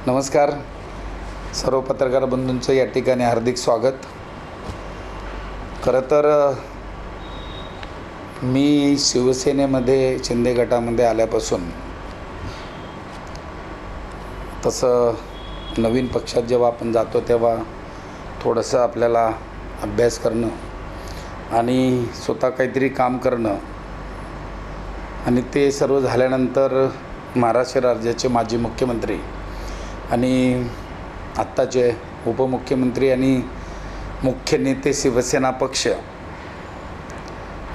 नमस्कार. सर्व पत्रकार बंधूंचं या ठिकाणी हार्दिक स्वागत. खरं तर मी शिवसेनेमध्ये शिंदे गटामध्ये आल्यापासून तसं नवीन पक्षात जेव्हा आपण जातो तेव्हा थोडंसं आपल्याला अभ्यास करणं आणि स्वतः काहीतरी काम करणं आणि ते सर्व झाल्यानंतर महाराष्ट्र राज्याचे माजी मुख्यमंत्री आणि आत्ताचे उपमुख्यमंत्री आणि मुख्य नेते शिवसेना पक्ष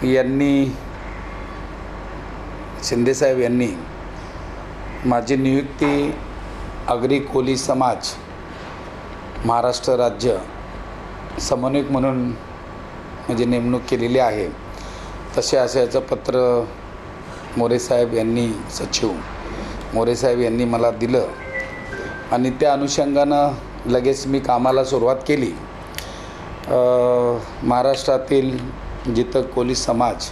यांनी शिंदेसाहेब यांनी माझी नियुक्ती आगरी कोली समाज महाराष्ट्र राज्य समन्वयक म्हणून म्हणजे नेमणूक केलेली आहे. तसे आशयाचं पत्र मोरेसाहेब यांनी सचिव मोरेसाहेब यांनी मला दिलं आणि त्या अनुषंगानं लगेच मी कामाला सुरुवात केली. महाराष्ट्रातील जिथं कोली समाज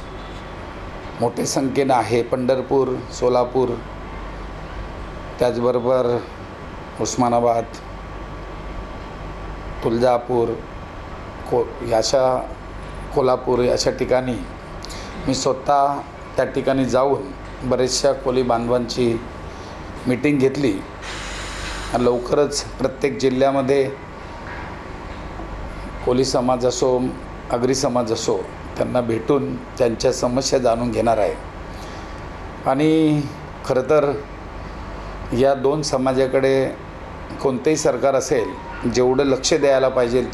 मोठ्या संख्येनं आहे, पंढरपूर, सोलापूर, त्याचबरोबर उस्मानाबाद, तुळजापूर, कोल्हापूर अशा ठिकाणी मी स्वतः त्या ठिकाणी जाऊन बरेचशा कोली बांधवांची मीटिंग घेतली. लवकरच प्रत्येक जिल्ह्यामध्ये कोली समाज असो, आगरी समाज असो, त्यांना भेटून त्यांच्या समस्या जाणून घेणार आहे. आणि खरं तर या दोन समाजाकडे कोणतेही सरकार असेल जेवढं लक्ष द्यायला पाहिजे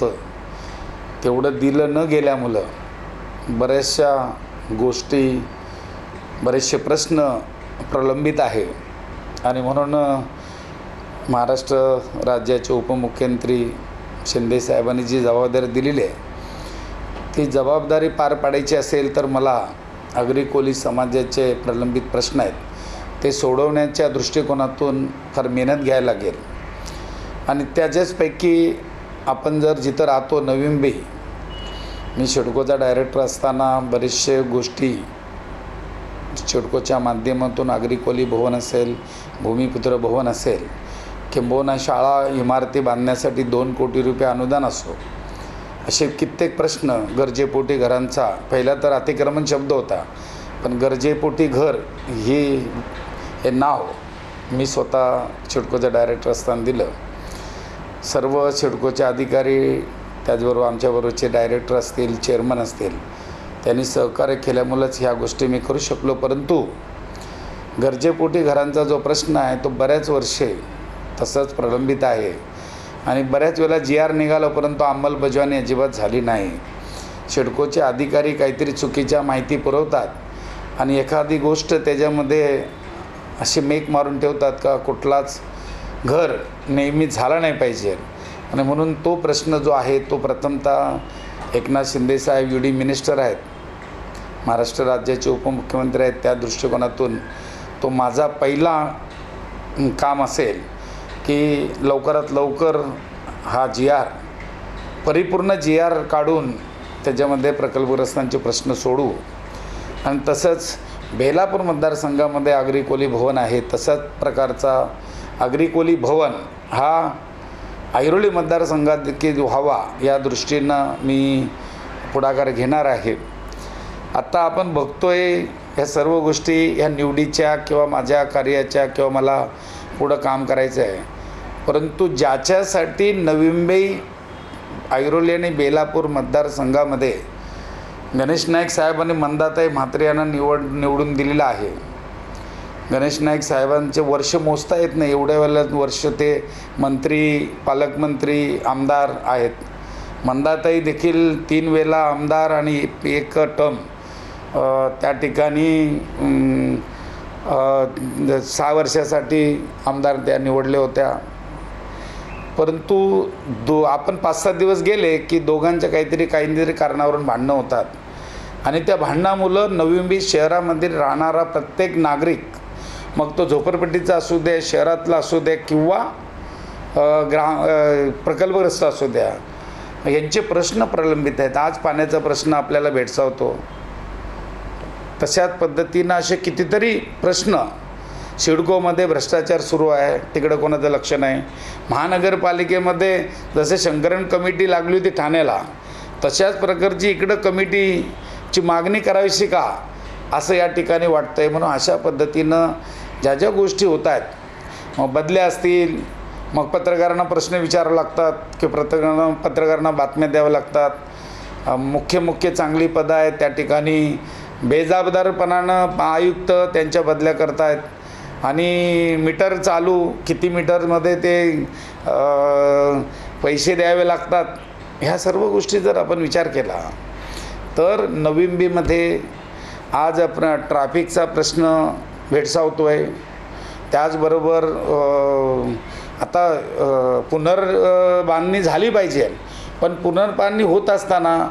तेवढं दिलं न गेल्यामुळं बऱ्याचशा गोष्टी, बरेचसे प्रश्न प्रलंबित आहे. आणि म्हणून महाराष्ट्र राज्याचे उपमुख्यमंत्री शिंदेसाहेबांनी जी जबाबदारी दिलेली आहे ती जबाबदारी पार पाडायची असेल तर मला आगरी कोली समाजाचे प्रलंबित प्रश्न आहेत ते सोडवण्याच्या दृष्टिकोनातून फार मेहनत घ्यायला लागेल. आणि त्याच्याचपैकी आपण जर जिथं राहतो नवी मुंबई, मी सिडकोचा डायरेक्टर असताना बरेचशे गोष्टी सिडकोच्या माध्यमातून आगरी कोली भवन असेल, भूमिपुत्र भवन असेल, किंबहुना शाळा इमारती बांधण्यासाठी 2 कोटी रुपये अनुदान असो, असे कित्येक प्रश्न गरजेपोटी घरांचा, पहिला तर अतिक्रमण शब्द होता पण गरजेपोटी घर हे नाव मी स्वतः सिडकोचा डायरेक्टर असताना दिलं. सर्व सिडकोचे अधिकारी, त्याचबरोबर आमच्याबरोबरचे डायरेक्टर असतील, चेअरमन असतील, त्यांनी सहकार्य केल्यामुळेच ह्या गोष्टी मी करू शकलो. परंतु गरजेपोटी घरांचा जो प्रश्न आहे तो बऱ्याच वर्षे तसंच प्रलंबित आहे आणि बऱ्याच वेळा GR निघालं परंतु अंमलबजावणी अजिबात झाली नाही. सिडकोचे अधिकारी काहीतरी चुकीच्या माहिती पुरवतात आणि एखादी गोष्ट त्याच्यामध्ये अशी मेक मारून ठेवतात का कुठलाच घर नेहमी झाला नाही पाहिजे. आणि म्हणून तो प्रश्न जो आहे तो प्रथमतः एकनाथ शिंदेसाहेब UD मिनिस्टर आहेत, महाराष्ट्र राज्याचे उपमुख्यमंत्री आहेत, त्या दृष्टिकोनातून तो माझा पहिला काम असेल की लवकरात लवकर हा GR परिपूर्ण GR काढून त्याच्यामध्ये प्रकल्पग्रस्तांचे प्रश्न सोडू. आणि तसंच बेलापूर मतदारसंघामध्ये आगरी कोली भवन आहे, तसाच प्रकारचा आगरी कोली भवन हा ऐरोली मतदारसंघात देखील व्हावा या दृष्टीनं मी पुढाकार घेणार आहे. आत्ता आपण बघतोय ह्या सर्व गोष्टी ह्या निवडीच्या किंवा माझ्या कार्याच्या किंवा मला पुढं काम करायचं आहे, परंतु ज्याच्यासाठी नवी मुंबई, ऐरोली आणि बेलापूर मतदारसंघामध्ये गणेश नाईक साहेबांनी मंदाताई म्हात्रे यांना निवडून दिलेलं आहे. गणेश नाईक साहेबांचे वर्ष मोजता येत नाही, एवढ्या वेळेला वर्ष ते मंत्री, पालकमंत्री, आमदार आहेत. मंदाताई देखील 3 वेळा आमदार आणि 1 टर्म त्या ठिकाणी 6 वर्षासाठी आमदार त्या निवडल्या होत्या. परंतु आपण 5-7 दिवस गेले की दोघांच्या काहीतरी कारणावरून भांडणं होतात आणि त्या भांडणामुळं नवी मुंबई शहरामध्ये राहणारा प्रत्येक नागरिक, मग तो झोपडपट्टीचा असू दे, शहरातला असू दे किंवा प्रकल्पग्रस्त असू द्या, यांचे प्रश्न प्रलंबित आहेत. आज पाण्याचा प्रश्न आपल्याला भेडसावतो, तशाच पद्धतीनं असे कितीतरी प्रश्न सिडकोमध्ये भ्रष्टाचार सुरू आहे, तिकडं कोणाचं लक्ष नाही. महानगरपालिकेमध्ये जसे शंकरन कमिटी लागली होती ठाण्याला, तशाच प्रकारची इकडं कमिटीची मागणी करावीशी का, असं या ठिकाणी वाटतं आहे. म्हणून अशा पद्धतीनं ज्या ज्या गोष्टी होत आहेत, मग बदल्या असतील, मग पत्रकारांना प्रश्न विचारावे लागतात की पत्रकारांना बातम्या द्याव्या लागतात. मुख्य चांगली पदं आहेत त्या ठिकाणी बेजबाबदारपणानं आयुक्त त्यांच्या बदल्या करत आहेत आणि मीटर चालू किती मीटरमध्ये ते पैसे द्यावे लागतात. ह्या सर्व गोष्टी जर आपण विचार केला तर नवी मुंबईमध्ये आज आपण ट्रॅफिकचा प्रश्न भेडसावतो आहे. त्याचबरोबर आता पुनर्बांधणी झाली पाहिजे, पण पुनर्बांधणी होत असताना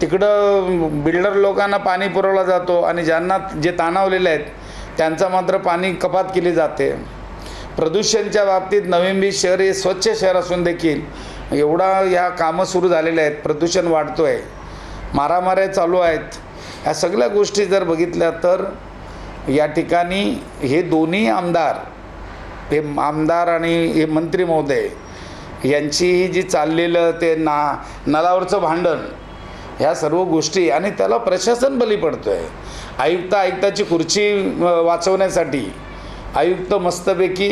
तिकडं बिल्डर लोकांना पाणी पुरवला जातो आणि ज्यांना जे ताणावलेले आहेत त्यांचा मात्र पाणी कपात केली जाते. प्रदूषणच्या बाबतीत नवी मुंबई शहर हे स्वच्छ शहर असून देखील एवढा ह्या कामं सुरू झालेले आहेत, प्रदूषण वाढतो आहे, मारामाऱ्या चालू आहेत. ह्या सगळ्या गोष्टी जर बघितल्या तर या ठिकाणी हे दोन्ही आमदार आणि हे मंत्री महोदय यांची ही जी चाललेलं ते नलावरचं भांडण, ह्या सर्व गोष्टी, आणि त्याला प्रशासन बली पडतो आहे. आयुक्ताची खुर्ची वाचवण्यासाठी आयुक्त मस्तपैकी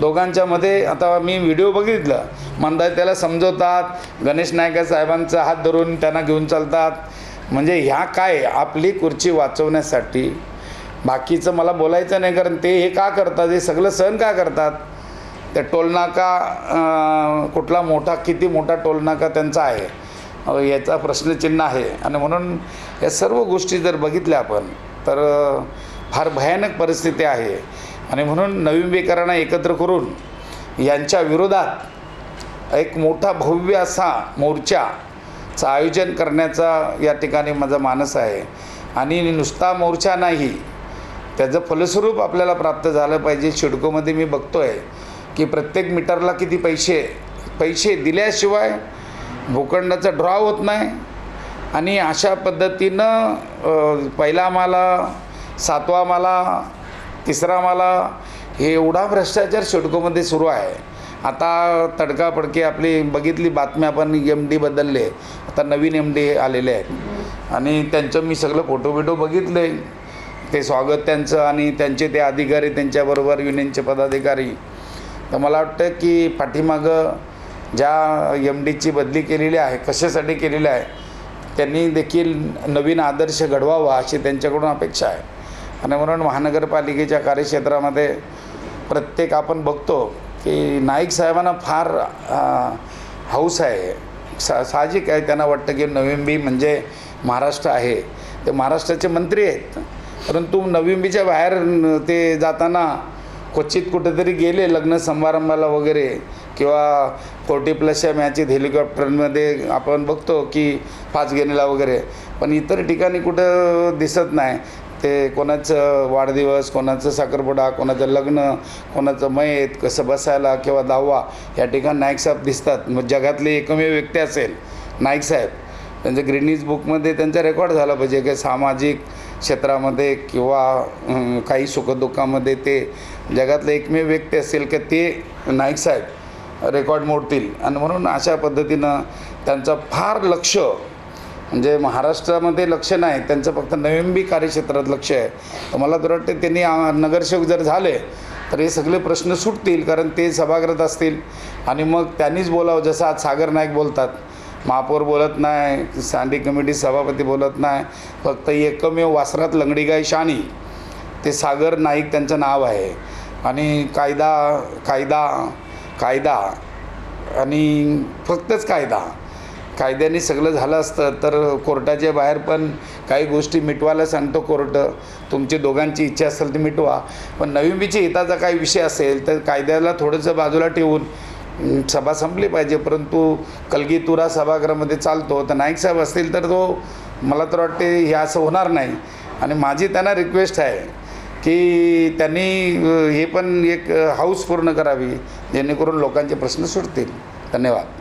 दोघांच्या मध्ये, आता मी व्हिडिओ बघितलं, मंदाय त्याला समजवतात, गणेश नायका साहेबांचा हात धरून त्यांना घेऊन चालतात. म्हणजे ह्या काय आपली खुर्ची वाचवण्यासाठी. बाकीचं मला बोलायचं नाही, कारण ते हे का करतात, हे सगळं सहन का करतात. त्या टोलनाका कुठला किती मोठा टोलनाका त्यांचा आहे याचा प्रश्नचिन्ह आहे. आणि म्हणून या सर्व गोष्टी जर बघितल्या आपण तर फार भयानक परिस्थिती आहे. आणि म्हणून नवी मुंबईकरांना एकत्र करून यांच्या विरोधात एक मोठा भव्य असा मोर्चाचं आयोजन करण्याचा या ठिकाणी माझा मानस आहे. आणि नुसता मोर्चा नाही, त्याचं फलस्वरूप आपल्याला प्राप्त झालं पाहिजे. सिडकोमध्ये मी बघतो आहे की प्रत्येक मीटरला किती पैसे दिल्याशिवाय भूखंडाचा ड्रॉ होत नाही. आणि अशा पद्धतीनं पहिला माला, 7वा माला, 3रा माला, हे एवढा भ्रष्टाचार सिडकोमध्ये सुरू आहे. आता तडकाफडकी आपली बघितली बातम्या, आपण MD बदलले, आता नवीन MD आलेले आहेत आणि त्यांचं मी सगळं फोटो बघितले, ते स्वागत त्यांचं आणि त्यांचे ते अधिकारी त्यांच्याबरोबर युनियनचे पदाधिकारी. तर मला वाटतं की पाठीमागं ज्या MDची बदली केलेली आहे, कशासाठी केलेली आहे, त्यांनी देखील नवीन आदर्श घडवावा अशी त्यांच्याकडून अपेक्षा आहे. आणि म्हणून महानगरपालिकेच्या कार्यक्षेत्रामध्ये प्रत्येक आपण बघतो की नाईक साहेबांना फार हौस आहे. साहजिक आहे, त्यांना वाटतं की नवी मुंबई म्हणजे महाराष्ट्र आहे, ते महाराष्ट्राचे मंत्री आहेत. परंतु नवी मुंबईच्या बाहेर ते जाताना क्वचित कुठेतरी गेले लग्न समारंभाला वगैरे, किंवा 40+ मॅचेत हेलिकॉप्टरमध्ये आपण बघतो की 5 गेलेला वगैरे, पण इतर ठिकाणी कुठं दिसत नाही. ते कोणाचं वाढदिवस, कोणाचं साखरपुडा, कोणाचं लग्न, कोणाचं मयत, कसं बसायला किंवा दावा, या ठिकाणी नाईक साहेब दिसतात. मग जगातले एकमेव व्यक्ती असेल नाईक साहेब, त्यांचं ग्रीनिज बुकमध्ये त्यांचा रेकॉर्ड झाला पाहिजे की सामाजिक क्षेत्रामध्ये किंवा काही सुखदुःखामध्ये ते जगातले एकमेव व्यक्ती असेल की ते नाईक साहेब रेकॉर्ड मोडतील. आणि म्हणून अशा पद्धतीनं त्यांचं फार लक्ष, म्हणजे महाराष्ट्रामध्ये लक्ष नाही, त्यांचं फक्त नवी मुंबई कार्यक्षेत्रात लक्ष आहे. तर मला तर वाटतं त्यांनी नगरसेवक जर झाले तर हे सगळे प्रश्न सुटतील, कारण ते सभागृहात असतील आणि मग त्यांनीच बोलावं. जसं आज सागर नाईक बोलतात, महापौर बोलत नाही, स्टँडिंग कमिटी सभापती बोलत नाही, फक्त एकमेव वासरात लंगडी गाय शाणी, ते सागर नाईक त्यांचं नाव आहे. आणि कायदा आणि फक्तच कायद्याने सगळं झालं असतं तर कोर्टाच्या बाहेर पण काही गोष्टी मिटवायला सांगतो कोर्ट, तुमची दोघांची इच्छा असेल तर मिटवा. पण नवी मुंबईच्या हिताचा काही विषय असेल तर कायद्याला थोडंसं बाजूला ठेवून सभा संपली पाहिजे. परंतु कलगीतुरा सभागृहामध्ये चालतो, तर नाईक साहेब असतील तर तो, मला तर वाटते हे असं होणार नाही. आणि माझी त्यांना रिक्वेस्ट आहे की त्यांनी हे पण एक हाऊस पूर्ण करावी, जेणेकरून लोकांचे प्रश्न सुटतील. धन्यवाद.